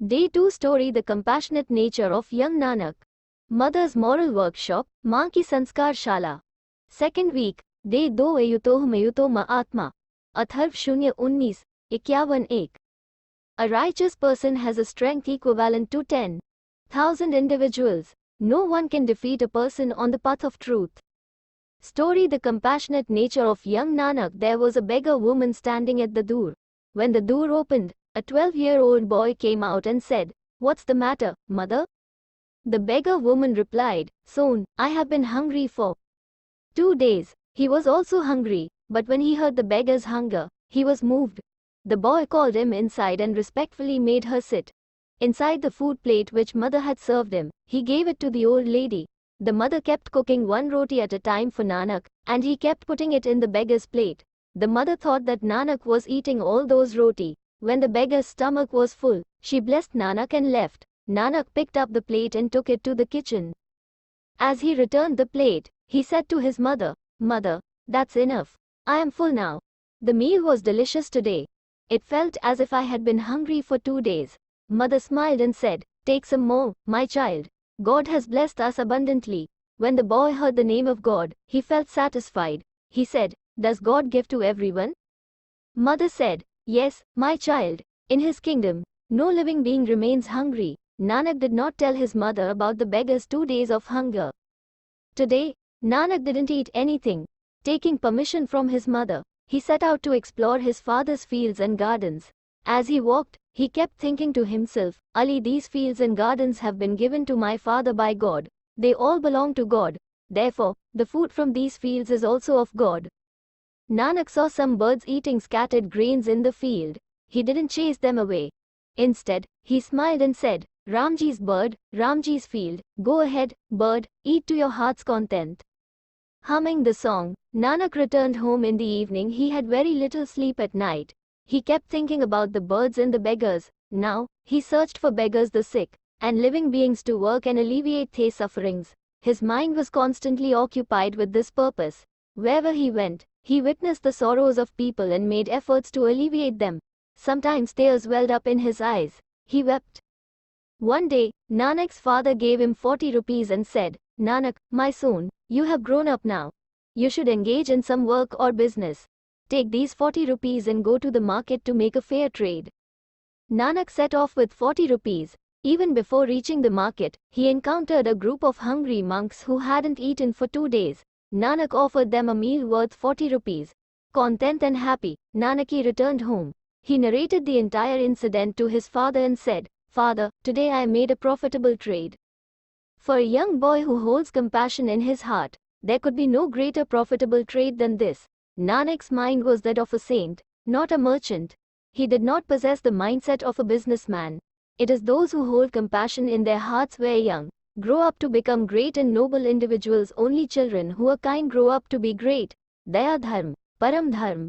Day 2 Story The Compassionate Nature of Young Nanak. Mother's Moral Workshop, Maa Ki Sanskar Shala. Second week, Day 2 Ayutoh Mayuto Maatma. Atharv 0:19-51-1. A righteous person has a strength equivalent to 10,000 individuals. No one can defeat a person on the path of truth. Story The Compassionate Nature of Young Nanak. There was a beggar woman standing at the door. When the door opened, a 12-year-old boy came out and said, "What's the matter, mother?" The beggar woman replied, "Son, I have been hungry for 2 days." He was also hungry, but when he heard the beggar's hunger, he was moved. The boy called him inside and respectfully made her sit inside the food plate which mother had served him. He gave it to the old lady. The mother kept cooking one roti at a time for Nanak, and he kept putting it in the beggar's plate. The mother thought that Nanak was eating all those roti. When the beggar's stomach was full, she blessed Nanak and left. Nanak picked up the plate and took it to the kitchen. As he returned the plate, he said to his mother, "Mother, that's enough. I am full now. The meal was delicious today. It felt as if I had been hungry for 2 days. Mother smiled and said, "Take some more, my child. God has blessed us abundantly." When the boy heard the name of God, he felt satisfied. He said, "Does God give to everyone?" Mother said, "Yes, my child. In his kingdom, no living being remains hungry." Nanak did not tell his mother about the beggar's 2 days of hunger. Today, Nanak didn't eat anything. Taking permission from his mother, he set out to explore his father's fields and gardens. As he walked, he kept thinking to himself, "Ali, these fields and gardens have been given to my father by God. They all belong to God. Therefore, the food from these fields is also of God." Nanak saw some birds eating scattered grains in the field. He didn't chase them away. Instead, he smiled and said, "Ramji's bird, Ramji's field, go ahead, bird, eat to your heart's content." Humming the song, Nanak returned home in the evening. He had very little sleep at night. He kept thinking about the birds and the beggars. Now, he searched for beggars, the sick, and living beings to work and alleviate their sufferings. His mind was constantly occupied with this purpose. Wherever he went, he witnessed the sorrows of people and made efforts to alleviate them. Sometimes tears welled up in his eyes. He wept. One day, Nanak's father gave him 40 rupees and said, "Nanak, my son, you have grown up now. You should engage in some work or business. Take these 40 rupees and go to the market to make a fair trade." Nanak set off with 40 rupees. Even before reaching the market, he encountered a group of hungry monks who hadn't eaten for 2 days. Nanak offered them a meal worth 40 rupees. Content and happy, Nanaki returned home. He narrated the entire incident to his father and said, "Father, today I made a profitable trade." For a young boy who holds compassion in his heart, there could be no greater profitable trade than this. Nanak's mind was that of a saint, not a merchant. He did not possess the mindset of a businessman. It is those who hold compassion in their hearts where young grow up to become great and noble individuals. Only children who are kind grow up to be great. Daya Dharm, Param Dharm.